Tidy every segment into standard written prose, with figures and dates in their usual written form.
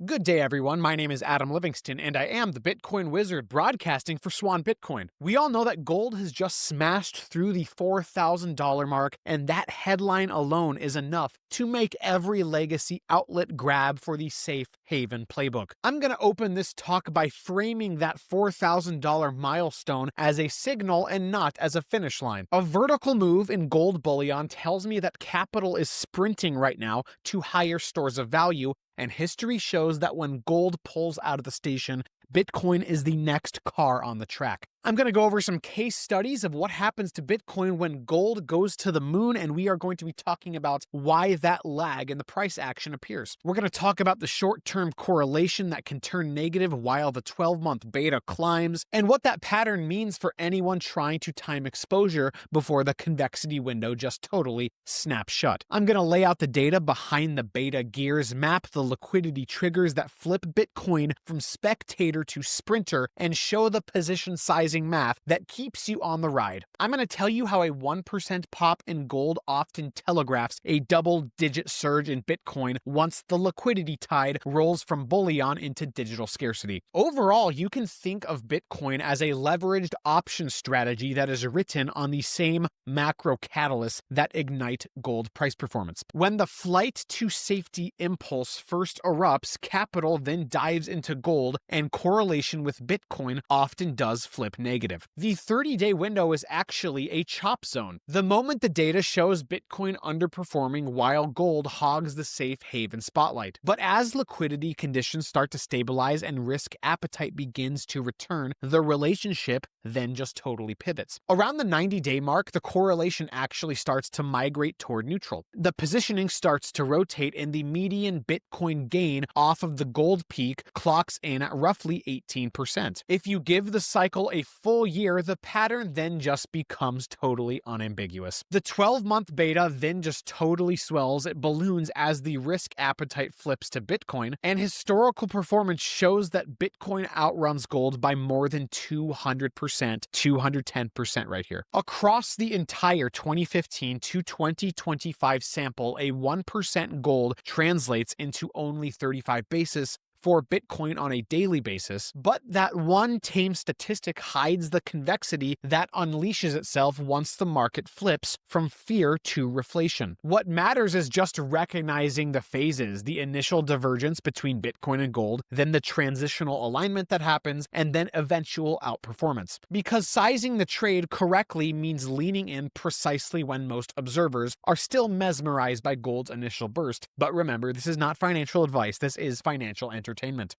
Good day, everyone. My name is Adam Livingston, and I am the Bitcoin Wizard broadcasting for Swan Bitcoin. We all know that gold has just smashed through the $4,000 mark, and that headline alone is enough to make every legacy outlet grab for the safe haven playbook. I'm going to open this talk by framing that $4,000 milestone as a signal and not as a finish line. A vertical move in gold bullion tells me that capital is sprinting right now to higher stores of value, and history shows that when gold pulls out of the station, Bitcoin is the next car on the track. I'm going to go over some case studies of what happens to Bitcoin when gold goes to the moon, and we are going to be talking about why that lag in the price action appears. We're going to talk about the short-term correlation that can turn negative while the 12-month beta climbs, and what that pattern means for anyone trying to time exposure before the convexity window just totally snaps shut. I'm going to lay out the data behind the beta gears, map the liquidity triggers that flip Bitcoin from spectator to sprinter, and show the position sizing math that keeps you on the ride. I'm going to tell you how a 1% pop in gold often telegraphs a double-digit surge in Bitcoin once the liquidity tide rolls from bullion into digital scarcity. Overall, you can think of Bitcoin as a leveraged option strategy that is written on the same macro catalysts that ignite gold price performance. When the flight to safety impulse first erupts, capital then dives into gold, and correlation with Bitcoin often does flip negative. The 30-day window is actually a chop zone. The moment the data shows Bitcoin underperforming while gold hogs the safe haven spotlight. But as liquidity conditions start to stabilize and risk appetite begins to return, the relationship then just totally pivots. Around the 90-day mark, the correlation actually starts to migrate toward neutral. The positioning starts to rotate, and the median Bitcoin gain off of the gold peak clocks in at roughly 18%. If you give the cycle a full year, the pattern then just becomes totally unambiguous. The 12-month beta then just totally swells, it balloons as the risk appetite flips to Bitcoin, and historical performance shows that Bitcoin outruns gold by more than 200%, 210% right here. Across the entire 2015 to 2025 sample, a 1% gold translates into only 35 basis for Bitcoin on a daily basis, but that one tame statistic hides the convexity that unleashes itself once the market flips from fear to reflation. What matters is just recognizing the phases, the initial divergence between Bitcoin and gold, then the transitional alignment that happens, and then eventual outperformance. Because sizing the trade correctly means leaning in precisely when most observers are still mesmerized by gold's initial burst. But remember, this is not financial advice, this is financial entertainment.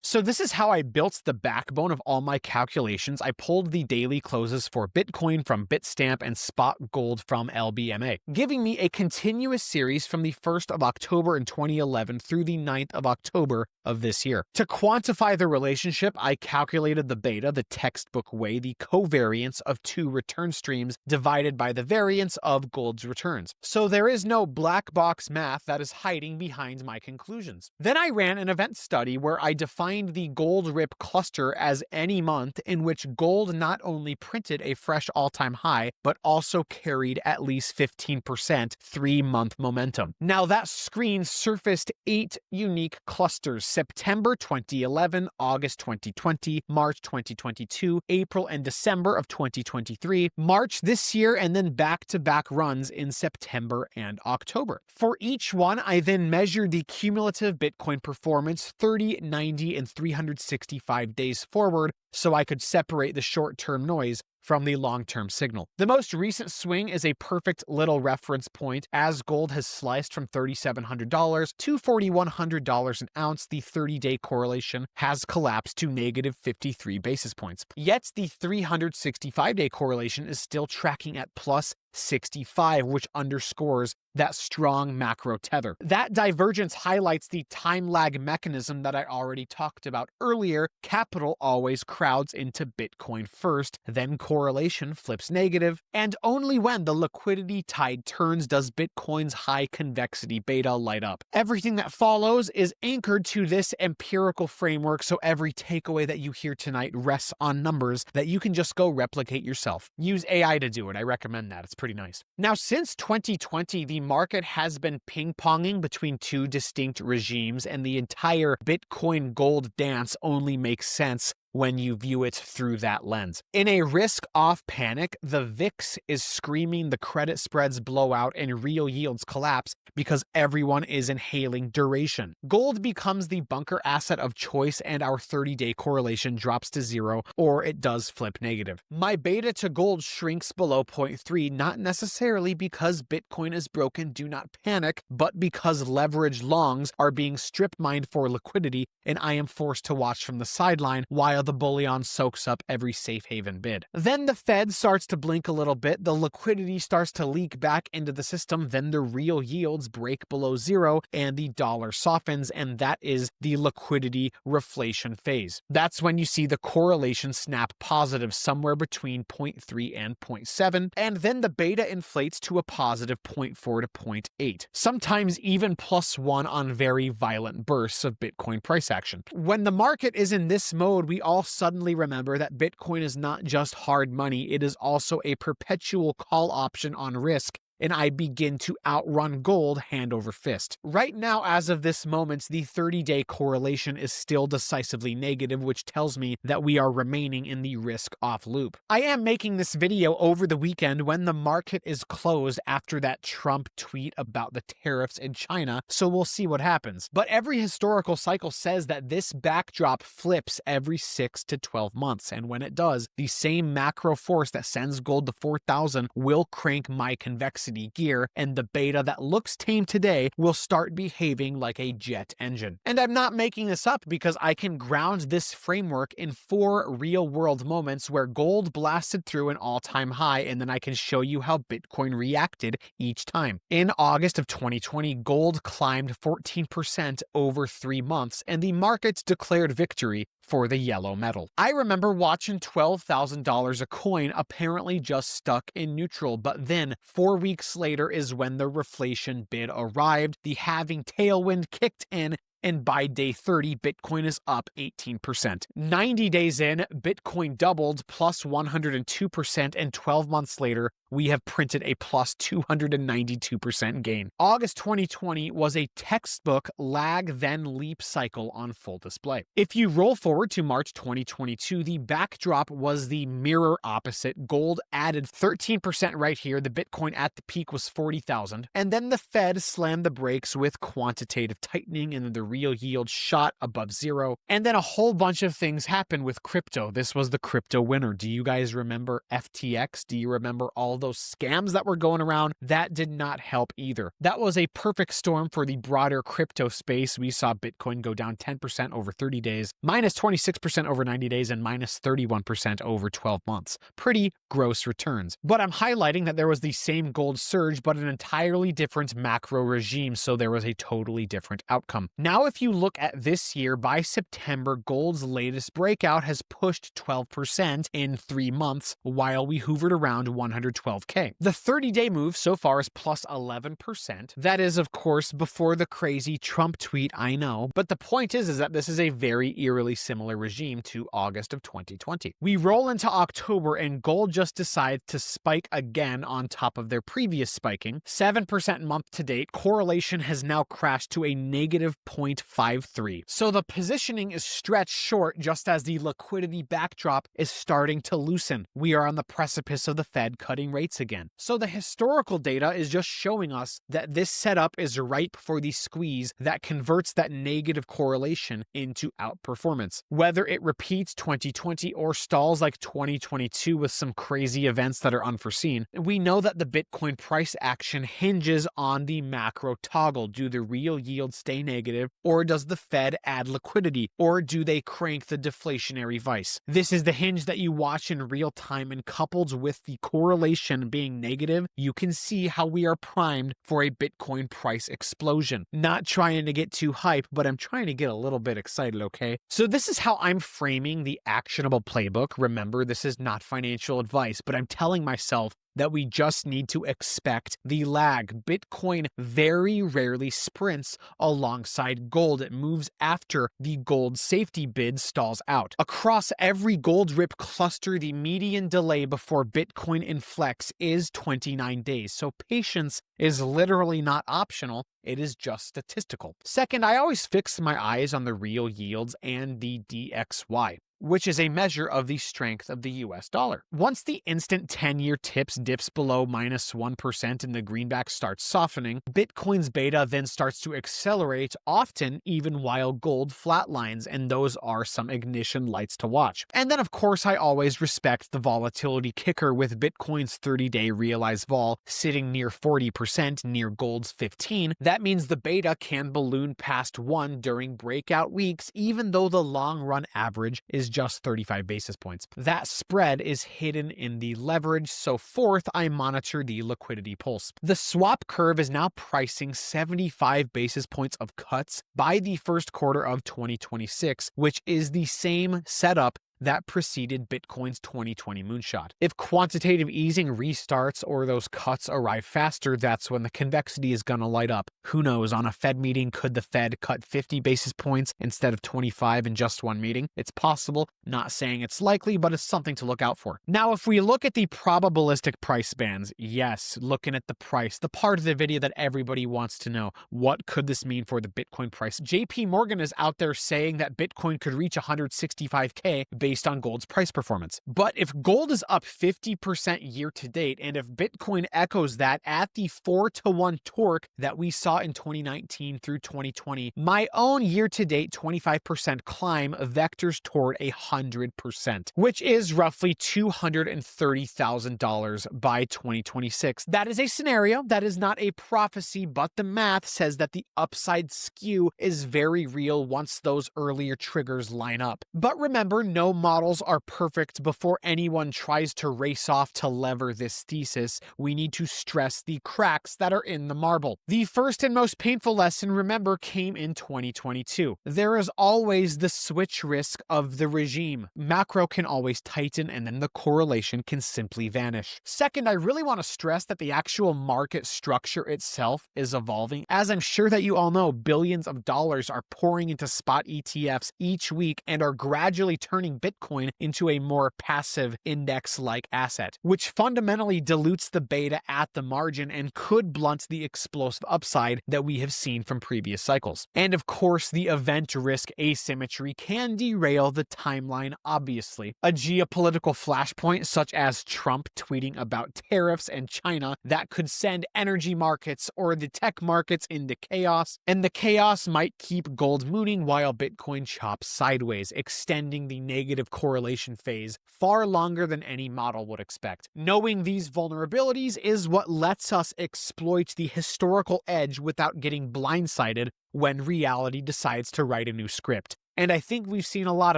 So this is how I built the backbone of all my calculations. I pulled the daily closes for Bitcoin from Bitstamp and spot gold from LBMA, giving me a continuous series from the 1st of October in 2011 through the 9th of October of this year. To quantify the relationship, I calculated the beta the textbook way, the covariance of two return streams divided by the variance of gold's returns. So there is no black box math that is hiding behind my conclusions. Then I ran an event study where I defined the gold rip cluster as any month in which gold not only printed a fresh all-time high, but also carried at least 15% 3-month momentum. Now that screen surfaced 8 unique clusters: September 2011, August 2020, March 2022, April and December of 2023, March this year, and then back-to-back runs in September and October. For each one, I then measured the cumulative Bitcoin performance 30, 90, and 365 days forward so I could separate the short-term noise from the long-term signal. The most recent swing is a perfect little reference point. As gold has sliced from $3,700 to $4,100 an ounce, the 30-day correlation has collapsed to negative 53 basis points. Yet the 365-day correlation is still tracking at plus 65, which underscores that strong macro tether. That divergence highlights the time lag mechanism that I already talked about earlier. Capital always crowds into Bitcoin first, then correlation flips negative, and only when the liquidity tide turns does Bitcoin's high convexity beta light up. Everything that follows is anchored to this empirical framework, so every takeaway that you hear tonight rests on numbers that you can just go replicate yourself. Use AI to do it. I recommend that. It's pretty nice. Now, since 2020, the market has been ping-ponging between two distinct regimes, and the entire Bitcoin gold dance only makes sense when you view it through that lens. In a risk-off panic, the VIX is screaming the credit spreads blow out and real yields collapse because everyone is inhaling duration. Gold becomes the bunker asset of choice, and our 30-day correlation drops to 0, or it does flip negative. My beta to gold shrinks below 0.3, not necessarily because Bitcoin is broken, do not panic, but because leverage longs are being strip mined for liquidity, and I am forced to watch from the sideline while the bullion soaks up every safe haven bid. Then the Fed starts to blink a little bit, the liquidity starts to leak back into the system, then the real yields break below 0 and the dollar softens, and that is the liquidity reflation phase. That's when you see the correlation snap positive somewhere between 0.3 and 0.7, and then the beta inflates to a positive 0.4 to 0.8, sometimes even +1 on very violent bursts of Bitcoin price action. When the market is in this mode, we all suddenly remember that Bitcoin is not just hard money, it is also a perpetual call option on risk, and I begin to outrun gold hand over fist. Right now, as of this moment, the 30-day correlation is still decisively negative, which tells me that we are remaining in the risk-off loop. I am making this video over the weekend when the market is closed after that Trump tweet about the tariffs in China, so we'll see what happens. But every historical cycle says that this backdrop flips every 6 to 12 months, and when it does, the same macro force that sends gold to 4,000 will crank my convexity gear, and the beta that looks tame today will start behaving like a jet engine. And I'm not making this up because I can ground this framework in 4 real-world moments where gold blasted through an all-time high, and then I can show you how Bitcoin reacted each time. In August of 2020, gold climbed 14% over 3 months, and the markets declared victory for the yellow metal. I remember watching $12,000 a coin apparently just stuck in neutral, but then 4 weeks later is when the reflation bid arrived, the halving tailwind kicked in, and by day 30, Bitcoin is up 18%. 90 days in, Bitcoin doubled plus 102%, and 12 months later, we have printed a plus 292% gain. August 2020 was a textbook lag then leap cycle on full display. If you roll forward to March 2022, the backdrop was the mirror opposite. Gold added 13% right here. The Bitcoin at the peak was 40,000. And then the Fed slammed the brakes with quantitative tightening, and then the real yield shot above 0. And then a whole bunch of things happened with crypto. This was the crypto winter. Do you guys remember FTX? Do you remember all those scams that were going around? That did not help either. That was a perfect storm for the broader crypto space. We saw Bitcoin go down 10% over 30 days, minus 26% over 90 days, and minus 31% over 12 months. Pretty gross returns. But I'm highlighting that there was the same gold surge, but an entirely different macro regime, so there was a totally different outcome. Now, if you look at this year, by September, gold's latest breakout has pushed 12% in 3 months, while we hovered around 112K. The 30-day move so far is plus 11%. That is, of course, before the crazy Trump tweet, I know. But the point is that this is a very eerily similar regime to August of 2020. We roll into October, and gold just decides to spike again on top of their previous spiking. 7% month to date. Correlation has now crashed to a negative 0.53. So the positioning is stretched short just as the liquidity backdrop is starting to loosen. We are on the precipice of the Fed cutting rates again. So the historical data is just showing us that this setup is ripe for the squeeze that converts that negative correlation into outperformance. Whether it repeats 2020 or stalls like 2022 with some crazy events that are unforeseen, we know that the Bitcoin price action hinges on the macro toggle. Do the real yields stay negative, or does the Fed add liquidity, or do they crank the deflationary vice? This is the hinge that you watch in real time, and coupled with the correlation being negative, you can see how we are primed for a Bitcoin price explosion. Not trying to get too hype, but I'm trying to get a little bit excited, okay? So this is how I'm framing the actionable playbook. Remember, this is not financial advice, but I'm telling myself that we just need to expect the lag. Bitcoin very rarely sprints alongside gold. It moves after the gold safety bid stalls out. Across every gold rip cluster, the median delay before Bitcoin inflects is 29 days. So patience is literally not optional. It is just statistical. Second, I always fix my eyes on the real yields and the DXY, which is a measure of the strength of the US dollar. Once the instant 10-year tips dips below -1% and the greenback starts softening, Bitcoin's beta then starts to accelerate, often even while gold flatlines, and those are some ignition lights to watch. And then of course I always respect the volatility kicker with Bitcoin's 30-day realized vol sitting near 40%, near gold's 15%. That means the beta can balloon past 1 during breakout weeks, even though the long-run average is just 35 basis points. That spread is hidden in the leverage, so fourth, I monitor the liquidity pulse. The swap curve is now pricing 75 basis points of cuts by the first quarter of 2026, which is the same setup that preceded Bitcoin's 2020 moonshot. If quantitative easing restarts or those cuts arrive faster, that's when the convexity is gonna light up. Who knows, on a Fed meeting, could the Fed cut 50 basis points instead of 25 in just one meeting? It's possible, not saying it's likely, but it's something to look out for. Now, if we look at the probabilistic price bands, yes, looking at the price, the part of the video that everybody wants to know, what could this mean for the Bitcoin price? JP Morgan is out there saying that Bitcoin could reach 165K based on gold's price performance. But if gold is up 50% year to date, and if Bitcoin echoes that at the 4-to-1 torque that we saw in 2019 through 2020, my own year to date 25% climb vectors toward 100%, which is roughly $230,000 by 2026. That is a scenario, that is not a prophecy, but the math says that the upside skew is very real once those earlier triggers line up. But remember, no models are perfect. Before anyone tries to race off to lever this thesis, we need to stress the cracks that are in the marble. The first and most painful lesson, remember, came in 2022. There is always the switch risk of the regime. Macro can always tighten and then the correlation can simply vanish. Second, I really want to stress that the actual market structure itself is evolving. As I'm sure that you all know, billions of dollars are pouring into spot ETFs each week and are gradually turning Bitcoin into a more passive index-like asset, which fundamentally dilutes the beta at the margin and could blunt the explosive upside that we have seen from previous cycles. And of course, the event risk asymmetry can derail the timeline, obviously. A geopolitical flashpoint such as Trump tweeting about tariffs and China, that could send energy markets or the tech markets into chaos, and the chaos might keep gold mooning while Bitcoin chops sideways, extending the negative correlation phase far longer than any model would expect. Knowing these vulnerabilities is what lets us exploit the historical edge without getting blindsided when reality decides to write a new script. And I think we've seen a lot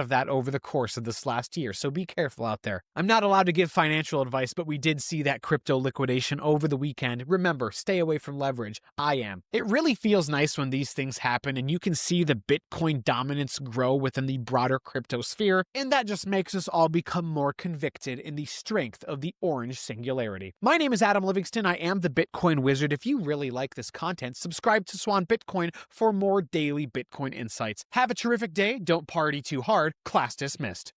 of that over the course of this last year, so be careful out there. I'm not allowed to give financial advice, but we did see that crypto liquidation over the weekend. Remember, stay away from leverage. I am. It really feels nice when these things happen and you can see the Bitcoin dominance grow within the broader crypto sphere, and that just makes us all become more convicted in the strength of the orange singularity. My name is Adam Livingston. I am the Bitcoin Wizard. If you really like this content, subscribe to Swan Bitcoin for more daily Bitcoin insights. Have a terrific day. Don't party too hard. Class dismissed.